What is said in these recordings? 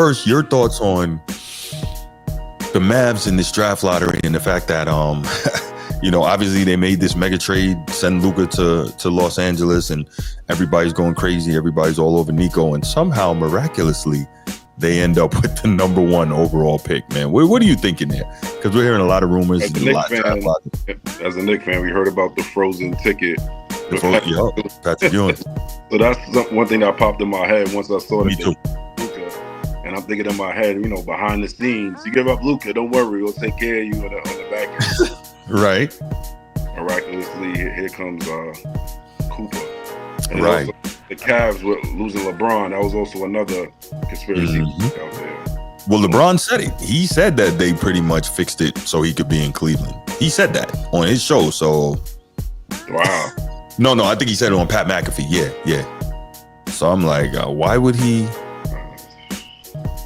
First, your thoughts on the Mavs in this draft lottery and the fact that obviously they made this mega trade, send Luka to Los Angeles, and everybody's going crazy. Everybody's all over Nico, and somehow miraculously they end up with the number one overall pick. Man, what are you thinking there? Because we're hearing a lot of rumors. As a Knicks fan, we heard about the frozen ticket. Patrick Ewing. So that's one thing that popped in my head once I saw Luka. And I'm thinking in my head, behind the scenes, you give up Luka, don't worry, we'll take care of you on the back end. Right. Miraculously, here comes Cooper. And right. Also, the Cavs were losing LeBron. That was also another conspiracy out there. Well, LeBron said it. He said that they pretty much fixed it so he could be in Cleveland. He said that on his show. So, wow. No, I think he said it on Pat McAfee. Yeah. So I'm like, why would he?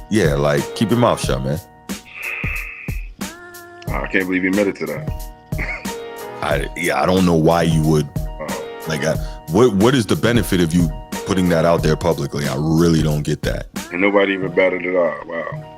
Yeah, like, keep your mouth shut, man. I can't believe he admitted to that. I don't know why you would. What is the benefit of you putting that out there publicly? I really don't get that. And nobody even batted it out. Wow.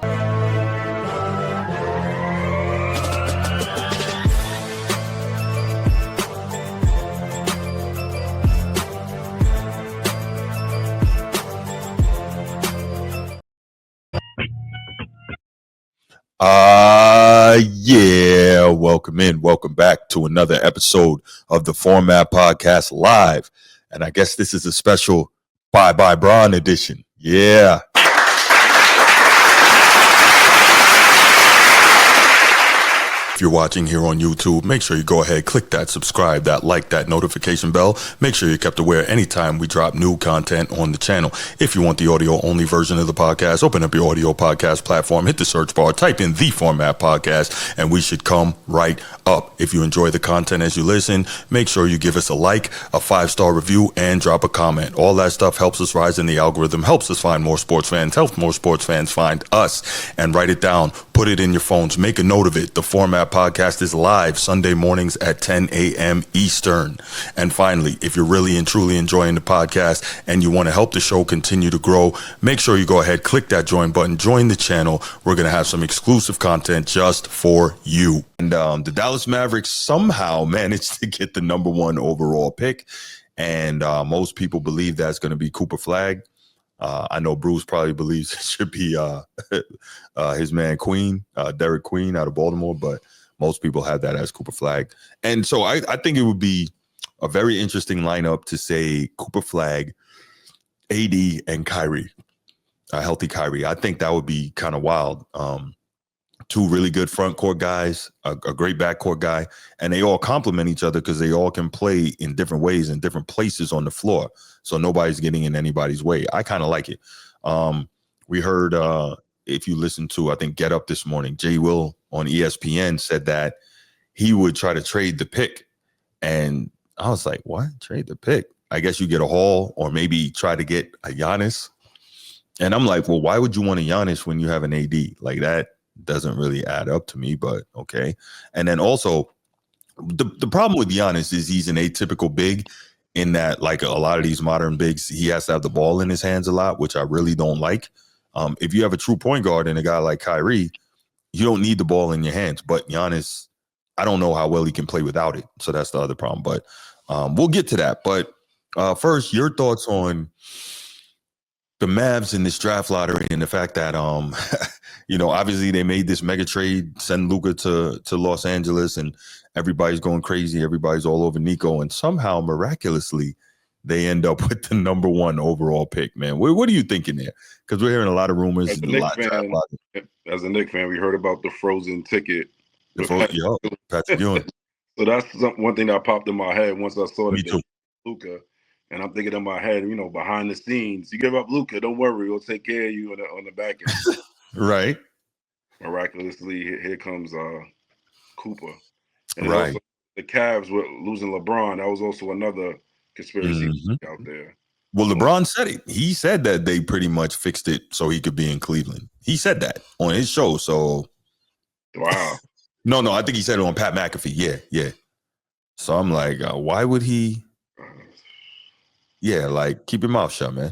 Yeah, welcome back to another episode of the Format Podcast Live. And I guess this is a special Bye Bron edition. Yeah. If you're watching here on YouTube, make sure you go ahead, click that subscribe, that like, that notification bell. Make sure you're kept aware anytime we drop new content on the channel. If you want the audio only version of the podcast, open up your audio podcast platform, hit the search bar, type in The Format Podcast, and we should come right up. If you enjoy the content as you listen, make sure you give us a like, a 5-star review, and drop a comment. All that stuff helps us rise in the algorithm, helps us find more sports fans, helps more sports fans find us. And write it down, put it in your phones, make a note of it. The Format Podcast is live Sunday mornings at 10 a.m. Eastern. And finally, if you're really and truly enjoying the podcast and you want to help the show continue to grow, make sure you go ahead, click that join button, join the channel. We're going to have some exclusive content just for you. And the Dallas Mavericks somehow managed to get the number one overall pick. And most people believe that's going to be Cooper Flagg. I know Bruce probably believes it should be his man Queen, Derek Queen out of Baltimore, but most people have that as Cooper Flagg. And so I think it would be a very interesting lineup to say Cooper Flagg, AD, and Kyrie, a healthy Kyrie. I think that would be kind of wild. Two really good front court guys, a great backcourt guy, and they all complement each other because they all can play in different ways in different places on the floor. So nobody's getting in anybody's way. I kind of like it. We heard, if you listen to, I think, Get Up this morning, Jay Will on ESPN said that he would try to trade the pick. And I was like, what? Trade the pick? I guess you get a haul or maybe try to get a Giannis. And I'm like, well, why would you want a Giannis when you have an AD? Like, that doesn't really add up to me, but okay. And then also, the problem with Giannis is he's an atypical big in that, like a lot of these modern bigs, he has to have the ball in his hands a lot, which I really don't like. If you have a true point guard and a guy like Kyrie, you don't need the ball in your hands. But Giannis, I don't know how well he can play without it. So that's the other problem. But we'll get to that. But first, your thoughts on the Mavs in this draft lottery and the fact that, obviously they made this mega trade, send Luka to Los Angeles, and everybody's going crazy. Everybody's all over Nico, and somehow miraculously they end up with the number one overall pick. Man, what are you thinking there? Because we're hearing a lot of rumors. As a Knicks fan, we heard about the frozen ticket. Patrick Ewing. So that's one thing that popped in my head once I saw that Luka. And I'm thinking in my head, behind the scenes, you give up Luka, don't worry, we'll take care of you on the back end. Right. Miraculously, here comes Cooper. And right. Also, the Cavs were losing LeBron. That was also another conspiracy out there. Well, LeBron said it. He said that they pretty much fixed it so he could be in Cleveland. He said that on his show. So, wow. No, I think he said it on Pat McAfee. Yeah. So I'm like, why would he? Yeah, like, keep your mouth shut, man.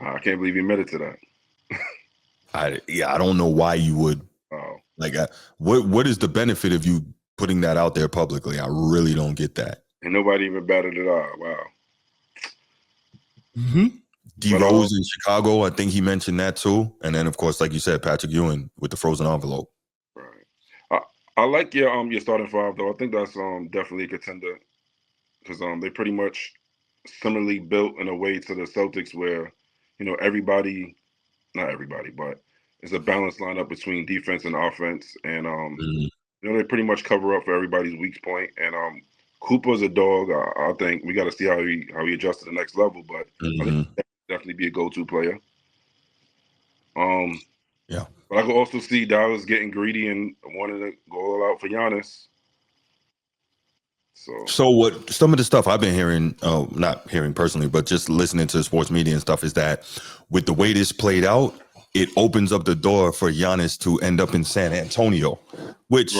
I can't believe you admitted to that. I don't know why you would. Wow. Like, what is the benefit of you putting that out there publicly? I really don't get that. And nobody even batted it out. Wow. Mm-hmm. D But Rose in Chicago, I think he mentioned that too. And then, of course, like you said, Patrick Ewing with the frozen envelope. right. I like your starting five though. I think that's definitely a contender because they pretty much similarly built in a way to the Celtics where everybody, not everybody, but it's a balanced lineup between defense and offense, and they pretty much cover up for everybody's weak point. And Cooper's a dog. I think we got to see how he adjusts to the next level, but I think he'll definitely be a go-to player. Yeah. But I could also see Dallas getting greedy and wanting to go all out for Giannis. So what some of the stuff I've been hearing, not hearing personally, but just listening to sports media and stuff, is that with the way this played out, it opens up the door for Giannis to end up in San Antonio, which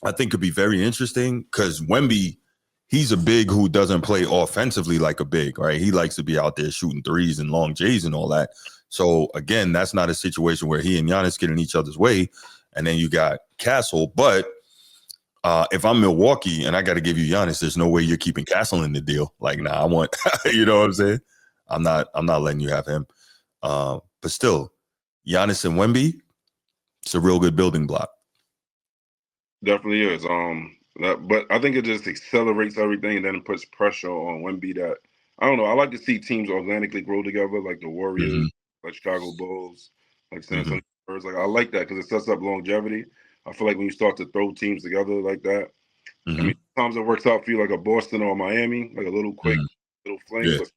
I think could be very interesting because Wemby, he's a big who doesn't play offensively like a big, right? He likes to be out there shooting threes and long J's and all that. So again, that's not a situation where he and Giannis get in each other's way. And then you got Castle, but if I'm Milwaukee and I got to give you Giannis, there's no way you're keeping Castle in the deal. Like, nah, I want, you know what I'm saying? I'm not letting you have him. But still, Giannis and Wemby, it's a real good building block. Definitely is. But I think it just accelerates everything and then it puts pressure on Wemby that I don't know. I like to see teams organically grow together, like the Warriors, like Chicago Bulls, like San Antonio Spurs. Like I like that because it sets up longevity. I feel like when you start to throw teams together like that, I mean, sometimes it works out for you like a Boston or Miami, like a little quick little fling, but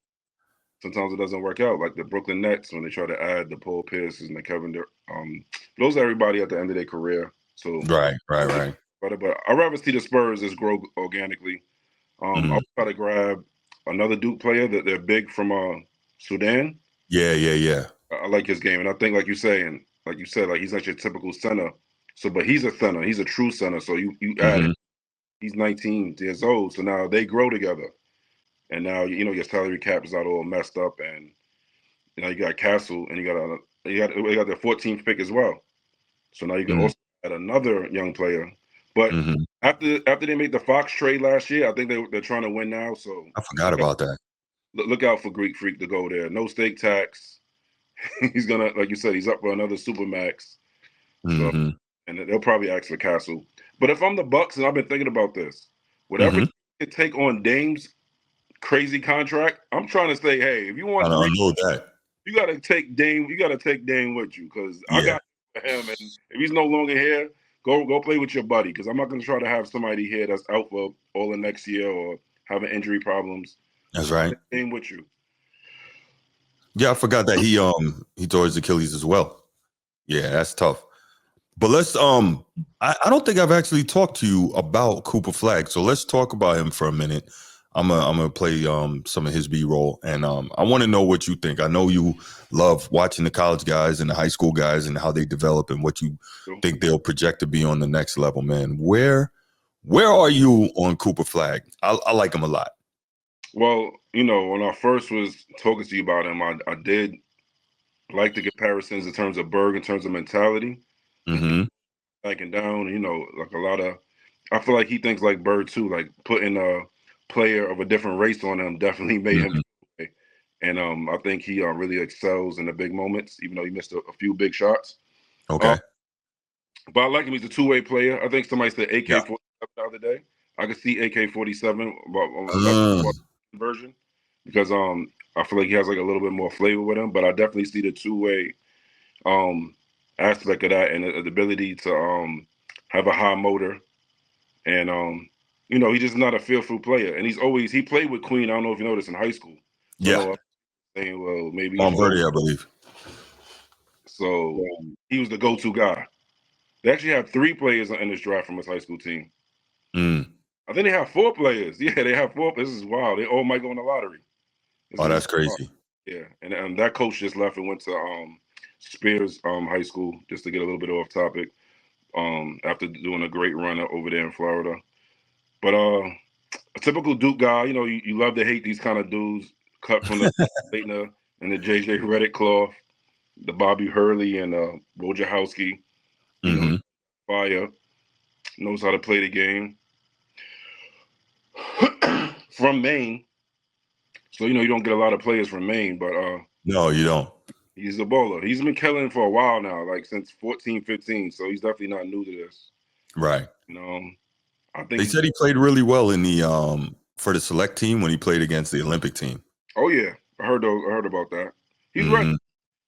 sometimes it doesn't work out. Like the Brooklyn Nets when they try to add the Paul Pierces and the Kevin those are everybody at the end of their career. So Right. But I'd rather see the Spurs just grow organically. I'll try to grab another Duke player that they're big from Sudan. Yeah. I like his game, and I think like you said, like he's not your typical center. So, but he's a center. He's a true center. So you add him. He's 19 years old. So now they grow together, and now your salary cap is not all messed up, and you got Castle, and you got the 14th pick as well. So now you can also add another young player. But after they made the Fox trade last year, I think they're trying to win now. So I forgot about that. Look out for Greek Freak to go there. No stake tax. He's gonna, like you said, he's up for another supermax. So and they'll probably ask for Castle. But if I'm the Bucks, and I've been thinking about this, whatever it take on Dame's crazy contract, I'm trying to say, hey, if you want three, you gotta take Dame. You gotta take Dame with you because I got him, and if he's no longer here, go play with your buddy because I'm not gonna try to have somebody here that's out for all the next year or having injury problems. That's right. Dame with you. Yeah, I forgot that he tore his Achilles as well. Yeah, that's tough. But let's I don't think I've actually talked to you about Cooper Flagg. So let's talk about him for a minute. I'm gonna play some of his B-roll and I want to know what you think. I know you love watching the college guys and the high school guys and how they develop and what you think they'll project to be on the next level, man. Where are you on Cooper Flagg? I like him a lot. Well, when I first was talking to you about him, I did like the comparisons in terms of Berg, in terms of mentality. Backing down, like a lot of, I feel like he thinks like Bird too, like putting a player of a different race on him definitely made him. And I think he really excels in the big moments, even though he missed a few big shots. Okay. But I like him. He's a two-way player. I think somebody said AK-47 the other day. I could see AK-47 version because I feel like he has like a little bit more flavor with him. But I definitely see the two-way aspect of that and the ability to have a high motor. And he's just not a fearful player. And he played with Queen. I don't know if you noticed in high school. So I know I'm saying, well, maybe Montverde, I believe. So he was the go-to guy. They actually have 3 players in this draft from his high school team. I think they have 4 players. Yeah, they have 4. This is wild. They all might go in the lottery. That's crazy. Yeah, and that coach just left and went to Spears High School just to get a little bit off topic. After doing a great run over there in Florida. But a typical Duke guy, you love to hate these kind of dudes cut from the late in the And the JJ Redick cloth, the Bobby Hurley and Wojciechowski, you know, fire, knows how to play the game. From Maine. So, you don't get a lot of players from Maine, but no, you don't. he's a bowler. He's been killing for a while now, like since 14, 15. So he's definitely not new to this. Right. I think they said he played really well in the for the select team when he played against the Olympic team. Oh yeah, I heard about that. He's ready.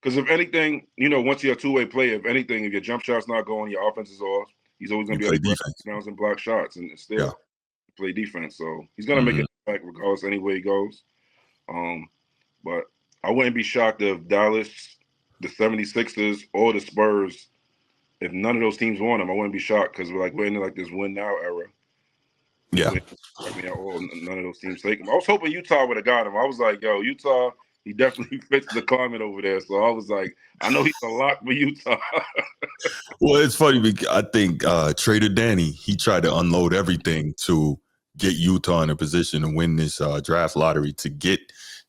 Because if anything, once you're a two-way player, if anything, if your jump shot's not going, your offense is off, he's always going to be able to play downs and block shots and still play defense. So he's going to make an impact regardless any way he goes. But I wouldn't be shocked if Dallas, the 76ers, or the Spurs, if none of those teams want him, I wouldn't be shocked because we're in like this win now era. Yeah. None of those teams take him. I was hoping Utah would have got him. I was like, yo, Utah, he definitely fits the climate over there. So I was like, I know he's a lock for Utah. Well, it's funny because I think Trader Danny, he tried to unload everything to get Utah in a position to win this draft lottery to get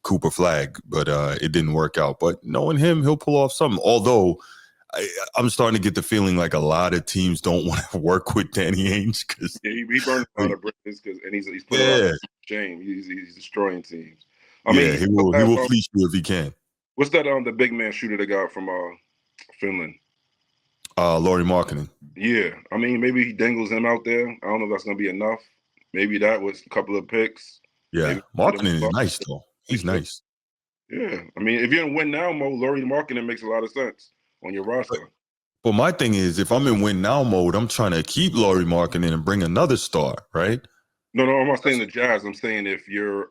Cooper Flagg, but it didn't work out. But knowing him, he'll pull off something. Although I'm starting to get the feeling like a lot of teams don't want to work with Danny Ainge because he burned a lot of bridges and he's put a lot of shame. He's destroying teams. I mean, he will fleece you if he can. What's that? The big man shooter they got from Finland. Lauri Markkanen. Yeah, I mean, maybe he dangles him out there. I don't know if that's gonna be enough. Maybe that was a couple of picks. Yeah, Markkanen is nice though. He's nice. Yeah, I mean, if you're in win now mode, Lauri Markkanen makes a lot of sense on your roster. But my thing is, if I'm in win now mode, I'm trying to keep Lauri Markkanen and bring another star, right? No, I'm not saying the Jazz. I'm saying if you're,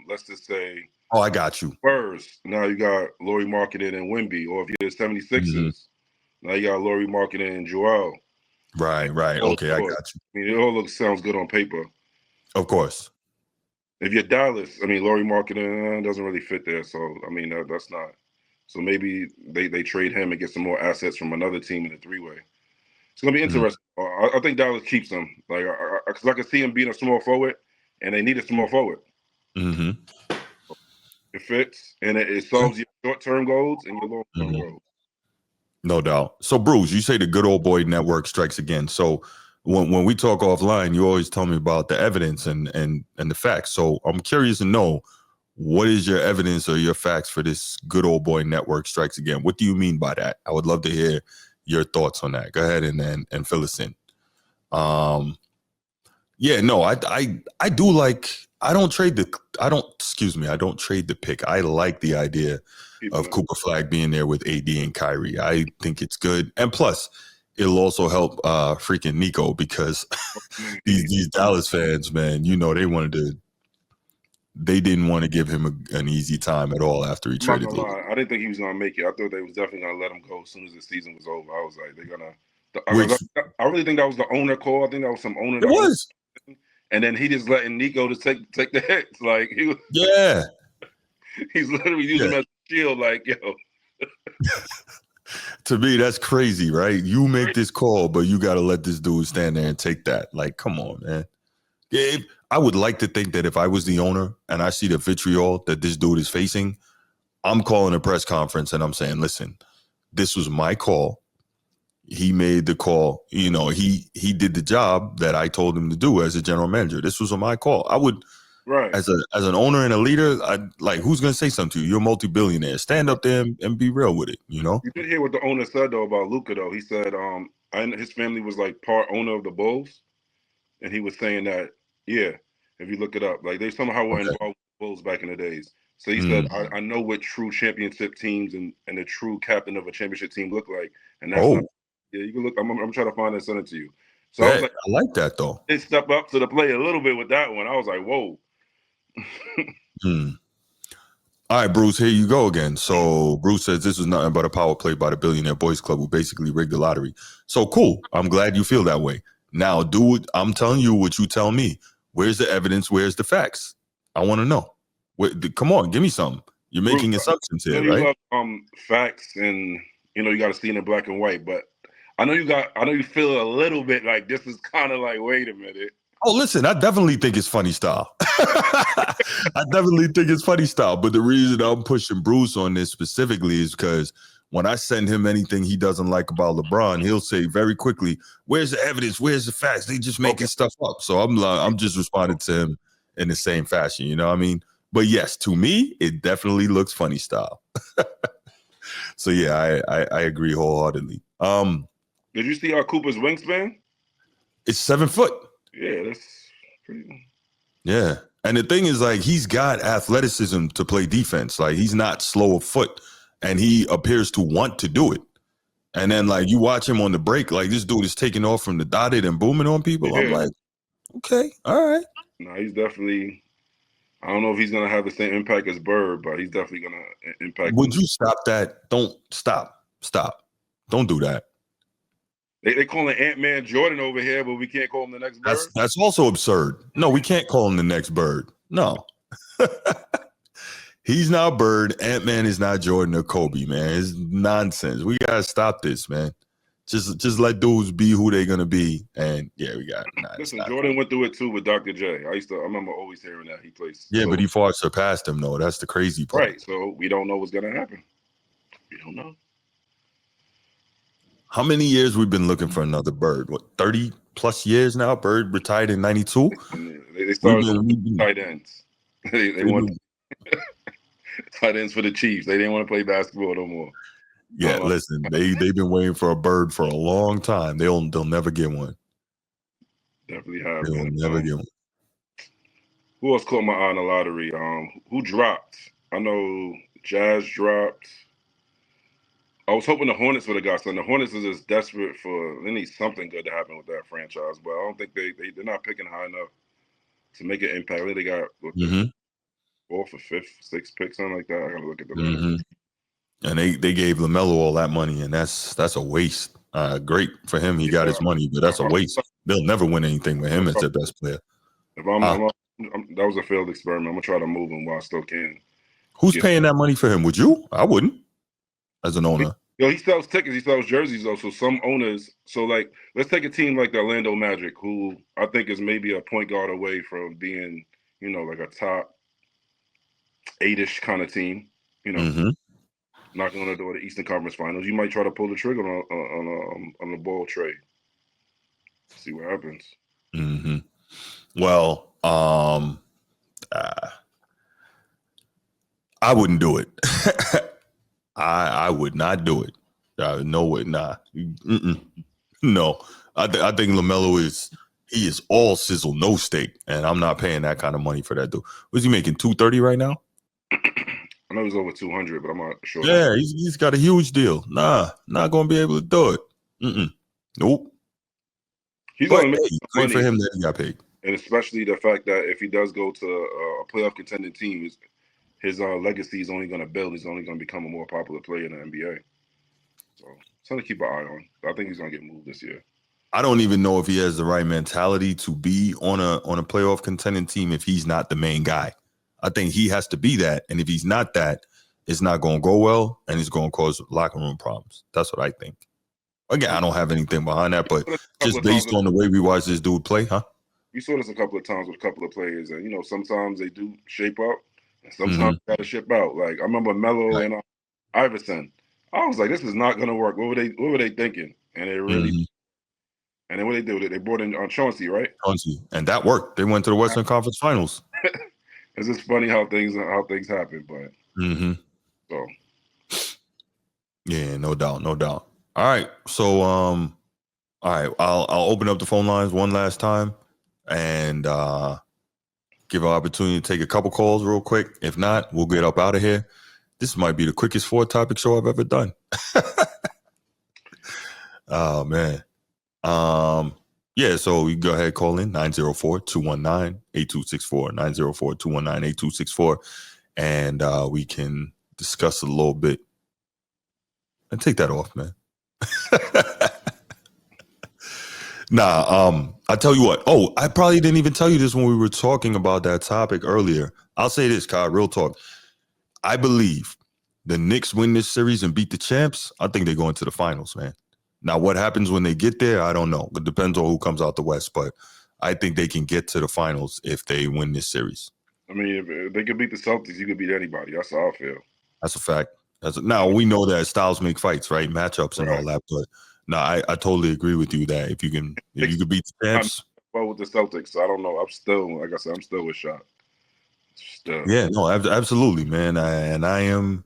let's just say, oh, I got you. Spurs, now you got Lauri Markkanen and Wemby, or if you're the 76ers, now you got Lauri Markkanen and Joel. Right. Okay, I got you. I mean, it all sounds good on paper. Of course. If you're Dallas, I mean, Lauri Markkanen doesn't really fit there. So, I mean, that's not. So maybe they trade him and get some more assets from another team in a three-way. It's going to be interesting. I think Dallas keeps him. Like, because I can see him being a small forward, and they need a small forward. It fits, and it solves your short-term goals and your long-term goals. No doubt. So, Bruce, you say the good old boy network strikes again. So, when we talk offline, you always tell me about the evidence and the facts. So, I'm curious to know, what is your evidence or your facts for this good old boy network strikes again? What do you mean by that? I would love to hear your thoughts on that. Go ahead and fill us in. Yeah, no, I do like. I don't trade the pick. I like the idea of Cooper Flagg being there with AD and Kyrie. I think it's good. And plus, it'll also help freaking Nico because these Dallas fans, man, they didn't want to give him an easy time at all after he traded. I didn't think he was going to make it. I thought they was definitely going to let him go as soon as the season was over. I was like, they're going to. I really think that was the owner call. I think that was some owner. It was. And then he just letting Nico to take the hits. Like he was. Yeah. He's literally using him as a shield. Like, yo. To me, that's crazy, right? You make this call, but you got to let this dude stand there and take that. Like, come on, man. Yeah, I would like to think that if I was the owner and I see the vitriol that this dude is facing, I'm calling a press conference and I'm saying, listen, this was my call. He made the call. He did the job that I told him to do as a general manager. This was my call. I would, as an owner and a leader, who's going to say something to you? You're a multi-billionaire. Stand up there and be real with it, You did hear what the owner said, though, about Luka, though. He said his family was, like, part owner of the Bulls. And he was saying that, if you look it up, like, they somehow were involved with the Bulls back in the days. So he said, I know what true championship teams and the true captain of a championship team look like. And that's not. Yeah, you can look. I'm trying to find that, send it to you. So I was like, I like that though. They step up to the plate a little bit with that one. I was like, whoa. All right, Bruce, here you go again. So Bruce says this was nothing but a power play by the Billionaire Boys Club who basically rigged the lottery. So cool. I'm glad you feel that way. Now, dude, I'm telling you what you tell me. Where's the evidence? Where's the facts? I want to know. Come on, give me something. You're making assumptions here, right? You love facts and you got to see it in black and white, but I know you feel a little bit like this is kind of like, wait a minute. Oh, listen, I definitely think it's funny style. I definitely think it's funny style. But the reason I'm pushing Bruce on this specifically is because when I send him anything he doesn't like about LeBron, he'll say very quickly, "Where's the evidence? Where's the facts? They just making stuff up." So I'm just responding to him in the same fashion. You know what I mean? But yes, to me, it definitely looks funny style. So yeah, I agree wholeheartedly. Did you see Cooper's wingspan? It's 7 foot. Yeah, that's pretty. Yeah. And the thing is, like, he's got athleticism to play defense. Like, he's not slow of foot, and he appears to want to do it. And then, like, you watch him on the break, like, this dude is taking off from the dotted and booming on people. I'm like, okay, all right. No, he's definitely. I don't know if he's gonna have the same impact as Bird, but he's definitely gonna impact. Would you stop that? Don't stop. Don't do that. They calling Ant-Man Jordan over here, but we can't call him the next Bird. That's also absurd. No, we can't call him the next Bird. No. He's not Bird. Ant-Man is not Jordan or Kobe, man. It's nonsense. We gotta stop this, man. Just let dudes be who they're gonna be. And yeah, we got listen, Jordan went through it too with Dr. J. I remember always hearing that he plays. Yeah, but he far surpassed him though. That's the crazy part. Right. So we don't know what's gonna happen. We don't know. How many years we've been looking for another Bird? What, 30 plus years now? Bird retired in 92. They started tight ends. they want tight ends for the Chiefs. They didn't want to play basketball no more. Yeah, listen, they've been waiting for a Bird for a long time. They'll never get one. Definitely have. They'll never get one. Who else caught my eye in the lottery? Who dropped? I know Jazz dropped. I was hoping the Hornets would have got something. The Hornets is just desperate for. They need something good to happen with that franchise, but I don't think they're not picking high enough to make an impact. I think they got fourth or fifth, sixth pick, something like that. I gotta look at the list. And they gave LaMelo all that money, and that's a waste. Great for him, he got his money, but that's a waste. They'll never win anything with him as their best player. If that was a failed experiment. I'm gonna try to move him while I still can. Who's paying that money for him? Would you? I wouldn't. As an owner, he sells tickets. He sells jerseys though. So some owners. So like, let's take a team like the Orlando Magic, who I think is maybe a point guard away from being, like a top 8-ish kind of team. Knocking on the door of the Eastern Conference Finals. You might try to pull the trigger on a ball trade. See what happens. Well, I wouldn't do it. I would not do it. No way, nah. No, I think LaMelo is all sizzle, no steak, and I'm not paying that kind of money for that dude. Was he making $230 right now? I know he's over 200, but I'm not sure. Yeah, he's got a huge deal. Nah, not gonna be able to do it. Nope. He's gonna make money for him that he got paid, and especially the fact that if he does go to a playoff contending team, his legacy is only going to build. He's only going to become a more popular player in the NBA. So something to keep an eye on. I think he's going to get moved this year. I don't even know if he has the right mentality to be on a playoff contending team if he's not the main guy. I think he has to be that. And if he's not that, it's not going to go well and it's going to cause locker room problems. That's what I think. Again, I don't have anything behind that, but just based on the way we watch this dude play, huh? We saw this a couple of times with a couple of players. And, sometimes they do shape up. Sometimes you got to ship out. Like I remember Melo and Iverson. I was like, this is not going to work. What were they thinking? And they really. And then what they did, they brought in Chauncey, right? Chauncey, and that worked. They went to the Western Conference Finals. It's just funny how things happen, but. So. Yeah, no doubt. All right, so all right, I'll open up the phone lines one last time, and give an opportunity to take a couple calls real quick. If not, we'll get up out of here. This might be the quickest 4-topic show I've ever done. Oh, man. Yeah, so you go ahead, call in 904-219-8264, 904-219-8264, and we can discuss a little bit. And take that off, man. Nah, I tell you what. Oh, I probably didn't even tell you this when we were talking about that topic earlier. I'll say this, Kyle, real talk. I believe the Knicks win this series and beat the champs. I think they go into the finals, man. Now, what happens when they get there, I don't know. It depends on who comes out the West, but I think they can get to the finals if they win this series. I mean, if they could beat the Celtics, you could beat anybody. That's how I feel. That's a fact. Now we know that styles make fights, right? Matchups and all that. But no, I totally agree with you that if you can beat the champs. Well, with the Celtics, so I don't know. I'm still, like I said, I'm still with Shot. Still. Yeah, no, absolutely, man. I am.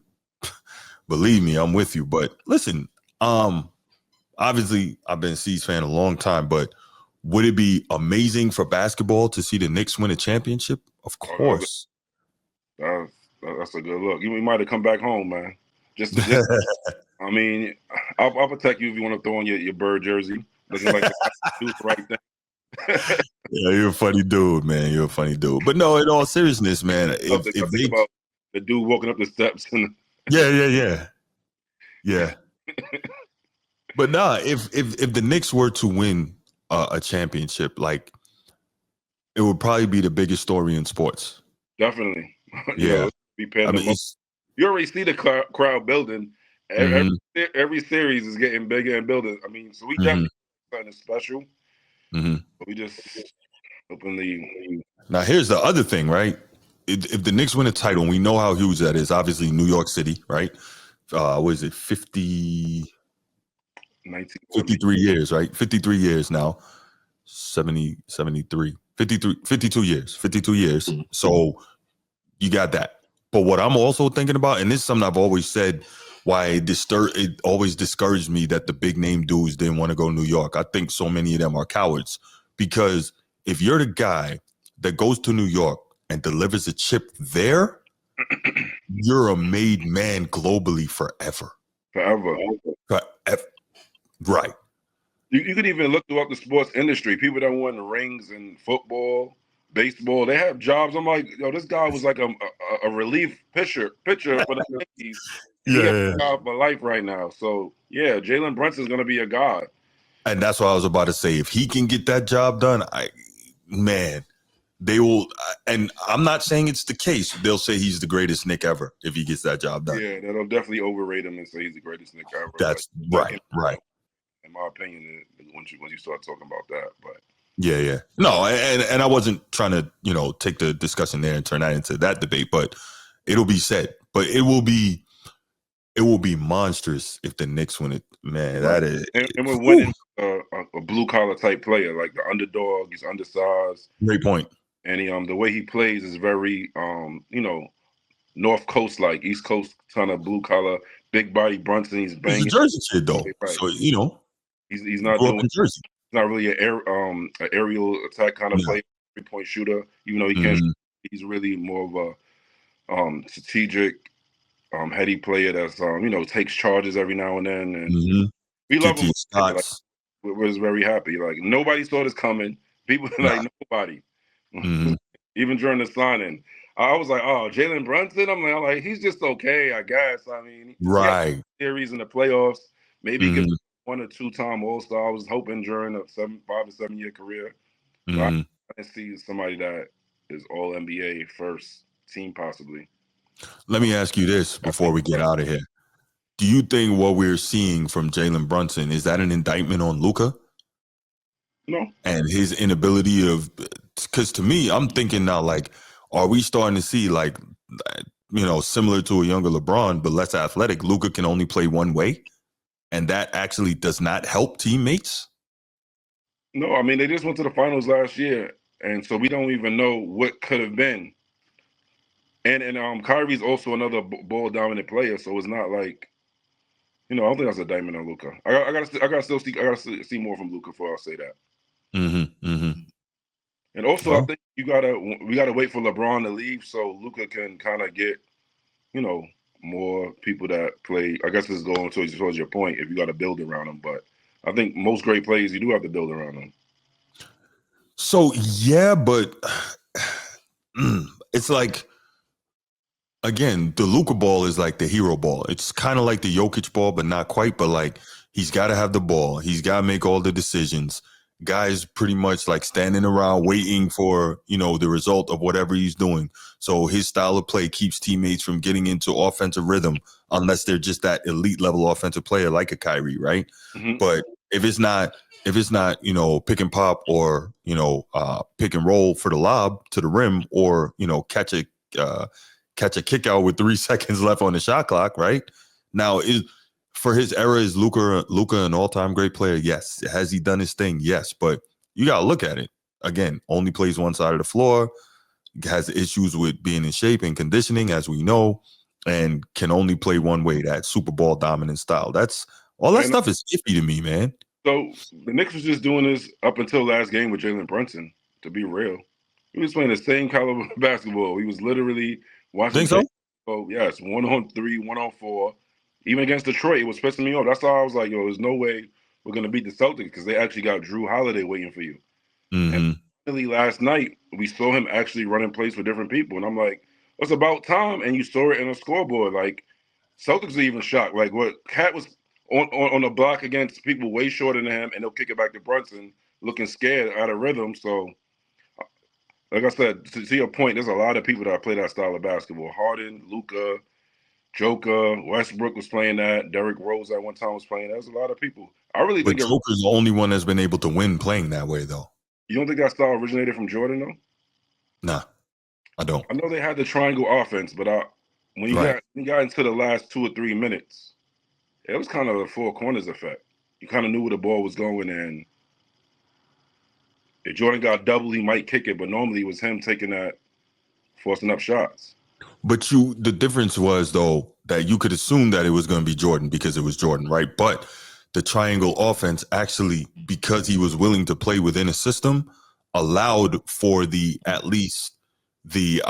Believe me, I'm with you. But listen, obviously, I've been a C's fan a long time, but would it be amazing for basketball to see the Knicks win a championship? Of course. That's a good look. You might have come back home, man. Just I mean, I'll protect you if you want to throw on your bird jersey, looking like do the right thing. Yeah, you're a funny dude, man. You're a funny dude. But no, in all seriousness, man, if think about the dude walking up the steps and yeah. But nah, if the Knicks were to win a championship, like it would probably be the biggest story in sports. Definitely. Yeah. You already see the crowd building. Every series is getting bigger and building. I mean, so we definitely something special. But we just openly. Now, here's the other thing, right? If the Knicks win a title, and we know how huge that is. Obviously, New York City, right? What is it? 53 years, right? 53 years now. 73. 52 years. 52 years. So you got that. But what I'm also thinking about, and this is something I've always said, why it always discouraged me that the big name dudes didn't want to go to New York. I think so many of them are cowards, because if you're the guy that goes to New York and delivers a chip there, you're a made man globally forever. Forever. Right. You could even look throughout the sports industry. People that won rings in football, baseball, they have jobs. I'm like, yo, this guy was like a relief pitcher for the Yankees. He has a job for life right now. So yeah, Jalen Brunson's gonna be a god. And that's what I was about to say. If he can get that job done, they will. And I'm not saying it's the case. They'll say he's the greatest Knick ever if he gets that job done. Yeah, they'll definitely overrate him and say he's the greatest Knick ever. That's right. In my opinion, once you start talking about that, but yeah. No, and I wasn't trying to take the discussion there and turn that into that debate, but it'll be said. But it will be monstrous if the Knicks win it, man. That is, and we're winning a blue collar type player, like the underdog. He's undersized. Great point. And the way he plays is very North Coast like, East Coast kind of blue collar, big body Brunson. He's banging. He's a Jersey kid though, right. So he's not doing. He's not really an aerial attack kind of player, 3-point shooter. Even though he can, he's really more of a strategic, heady player that's takes charges every now and then, and we love him. We're very happy. Like, nobody saw this coming. People nobody. Even during the signing, I was like, "Oh, Jalen Brunson." I'm like, he's just okay, I guess. I mean, right. Series in the playoffs, maybe get 1 or 2 time All-Star. I was hoping during a 5 to 7 year career. So I see somebody that is All NBA first team possibly. Let me ask you this before we get out of here. Do you think what we're seeing from Jalen Brunson, is that an indictment on Luka? No. And his inability because to me, I'm thinking now, like, are we starting to see, like, similar to a younger LeBron, but less athletic, Luka can only play one way? And that actually does not help teammates? No, I mean, they just went to the finals last year, and so we don't even know what could have been. And Kyrie's also another ball dominant player, so it's not like, I don't think that's a diamond on Luka. I gotta still see more from Luka before I'll say that. And also, I think we gotta wait for LeBron to leave so Luka can kind of get, more people that play. I guess this is going towards your point. If you got to build around them, but I think most great players you do have to build around them. So yeah, but it's like, again, the Luka ball is like the hero ball. It's kind of like the Jokic ball, but not quite. But like, he's got to have the ball. He's got to make all the decisions. Guys pretty much like standing around waiting for, the result of whatever he's doing. So his style of play keeps teammates from getting into offensive rhythm unless they're just that elite level offensive player like a Kyrie, right? But if it's not pick and pop or pick and roll for the lob to the rim or catch a kick out with 3 seconds left on the shot clock, right? Now, for his era, is Luka an all-time great player? Yes. Has he done his thing? Yes. But you got to look at it. Again, only plays one side of the floor, has issues with being in shape and conditioning, as we know, and can only play one way, that Super Bowl dominant style. That's all that stuff is iffy to me, man. So the Knicks was just doing this up until last game with Jalen Brunson, to be real. He was playing the same caliber of basketball. He was literally watching. Think so? Oh, yes, 1-on-3, 1-on-4. Even against Detroit, it was pissing me off. That's how I was like, yo, there's no way we're going to beat the Celtics because they actually got Drew Holiday waiting for you. Mm-hmm. And finally last night, we saw him actually running plays for different people. And I'm like, it's about time. And you saw it in a scoreboard. Like, Celtics are even shocked. Like, what Cat was on the block against people way shorter than him, and they'll kick it back to Brunson looking scared, out of rhythm. So, like I said, to your point, there's a lot of people that play that style of basketball. Harden, Luka, Joker, Westbrook was playing that. Derrick Rose at one time was playing that. There's a lot of people. I really think Joker's the only one that's been able to win playing that way, though. You don't think that style originated from Jordan, though? Nah, I don't. I know they had the triangle offense, but when you got into the last 2 or 3 minutes, it was kind of a four corners effect. You kind of knew where the ball was going, and if Jordan got double, he might kick it, but normally it was him taking that, forcing up shots. But the difference was, though, that you could assume that it was going to be Jordan because it was Jordan, right? But the triangle offense actually, because he was willing to play within a system, allowed for at least the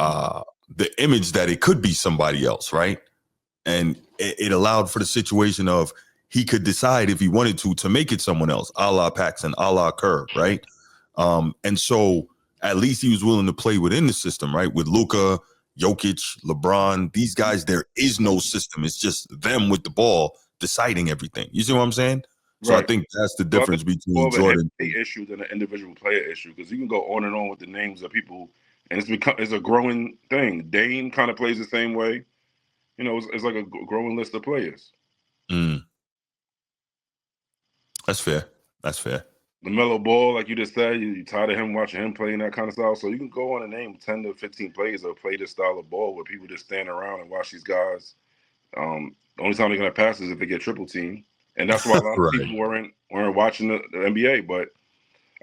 image that it could be somebody else, right? And it allowed for the situation of he could decide if he wanted to make it someone else, a la Paxson, a la Kerr, right? And so at least he was willing to play within the system, right? With Luka, Jokic, LeBron, these guys, there is no system. It's just them with the ball deciding everything. You see what I'm saying? So right. I think that's the difference between Jordan. It's more of an issue than an individual player issue, because you can go on and on with the names of people, and it's a growing thing. Dame kind of plays the same way. It's like a growing list of players. That's fair. LaMelo Ball, like you just said, you tired of him watching him playing that kind of style. So you can go on and name 10 to 15 players that play this style of ball where people just stand around and watch these guys. The only time they're going to pass is if they get triple team. And that's why a lot of people weren't watching the NBA. But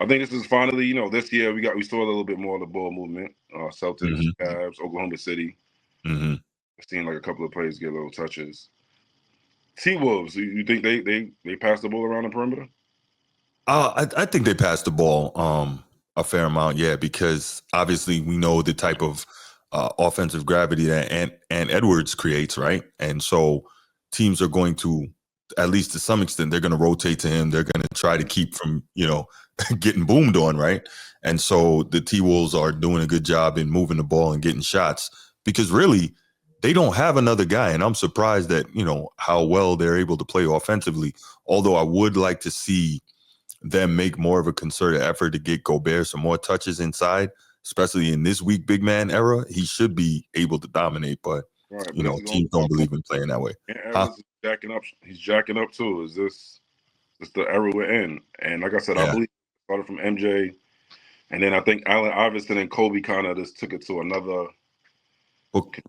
I think this is finally, this year we saw a little bit more of the ball movement. Celtics, Cavs, Oklahoma City. I've seen like a couple of players get little touches. T-Wolves, you think they pass the ball around the perimeter? I think they passed the ball a fair amount, yeah, because obviously we know the type of offensive gravity that Ant Edwards creates, right? And so teams are going to, at least to some extent, they're going to rotate to him. They're going to try to keep from, getting boomed on, right? And so the T-Wolves are doing a good job in moving the ball and getting shots, because really they don't have another guy. And I'm surprised that, how well they're able to play offensively, although I would like to see them make more of a concerted effort to get Gobert some more touches inside, especially in this weak big man era. He should be able to dominate, but teams don't believe in playing that way. He's jacking up too. Is this the era we're in? And like I said, I believe it started from MJ, and then I think Allen Iverson and Kobe kind of just took it to another.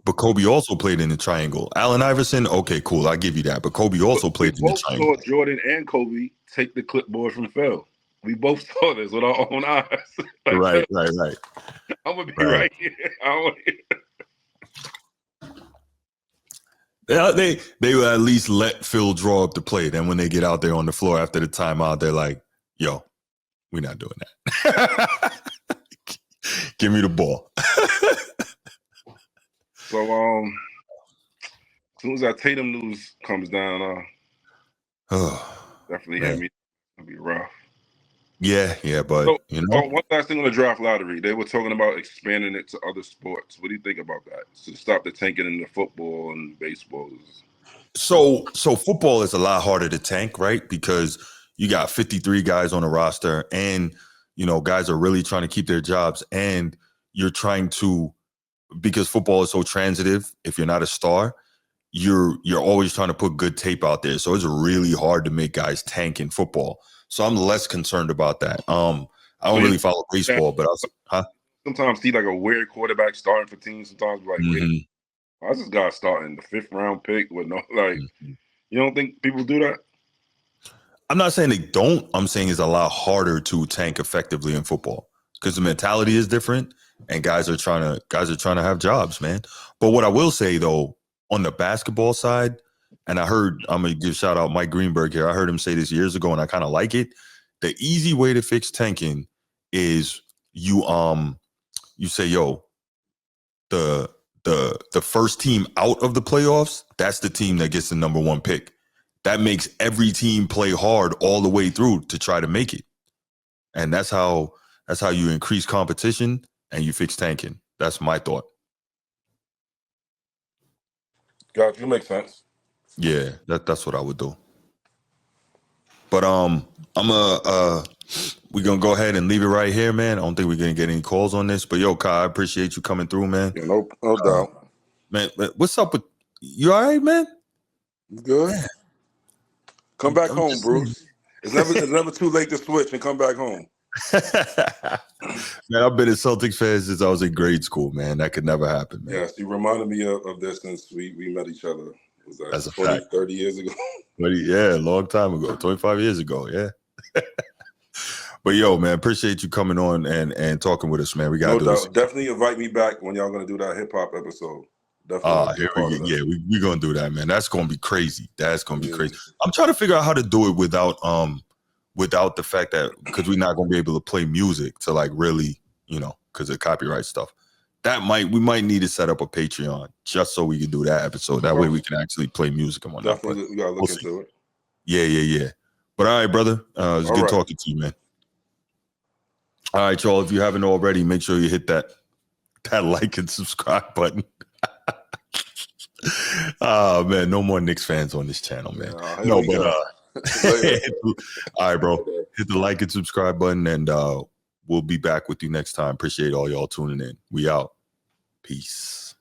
But Kobe also played in the triangle. Allen Iverson, okay, cool, I give you that. But Kobe also played in the triangle. We both saw Jordan and Kobe take the clipboard from Phil. We both saw this with our own eyes. Right. I'm gonna be right here. They will at least let Phil draw up the play. Then when they get out there on the floor after the timeout, they're like, "Yo, we're not doing that. Give me the ball." So, as soon as that Tatum news comes down, definitely hit me. It'll be rough. Yeah, but one last thing on the draft lottery, they were talking about expanding it to other sports. What do you think about that? To stop the tanking in the football and baseball. So football is a lot harder to tank, right? Because you got 53 guys on the roster, and guys are really trying to keep their jobs, and you're trying to, because football is so transitive. If you're not a star, you're always trying to put good tape out there. So it's really hard to make guys tank in football. So I'm less concerned about that. I don't really follow baseball, but sometimes see like a weird quarterback starting for teams. Sometimes like, wait, I just got starting the 5th round pick with no You don't think people do that? I'm not saying they don't. I'm saying it's a lot harder to tank effectively in football because the mentality is different, and guys are trying to have jobs, man. But what I will say though, on the basketball side, and I'm gonna give shout out Mike Greenberg here. I heard him say this years ago, and I kind of like it. The easy way to fix tanking is you say, yo, the first team out of the playoffs, that's the team that gets the number 1 pick. That makes every team play hard all the way through to try to make it. And that's how you increase competition and you fix tanking. That's my thought. Gotcha, it makes sense. Yeah, that's what I would do. But we're gonna go ahead and leave it right here, man. I don't think we're gonna get any calls on this. But yo, Kai, I appreciate you coming through, man. Yeah, no doubt. Man, what's up with you? All right, man? You good? Man. Come back home, Bruce. It's never too late to switch and come back home. Man, I've been a Celtics fan since I was in grade school, man. That could never happen, man. Yes, you reminded me of this since we met each other. Was that That's a fact. 30 years ago? Yeah, a long time ago, 25 years ago, yeah. But yo, man, appreciate you coming on and talking with us, man. We gotta do this. Definitely invite me back when y'all gonna do that hip hop episode. Definitely. We're gonna do that, man. That's gonna be crazy. That's gonna be crazy. I'm trying to figure out how to do it without the fact that because we're not gonna be able to play music to like really, because of copyright stuff. We might need to set up a Patreon just so we can do that episode. That way we can actually play music and whatnot. Definitely, we gotta look into it. Yeah. But all right, brother. It's good talking to you, man. All right, y'all. If you haven't already, make sure you hit that like and subscribe button. Oh man, no more Knicks fans on this channel, man. All right, bro. Hit the like and subscribe button, and we'll be back with you next time. Appreciate all y'all tuning in. We out. Peace.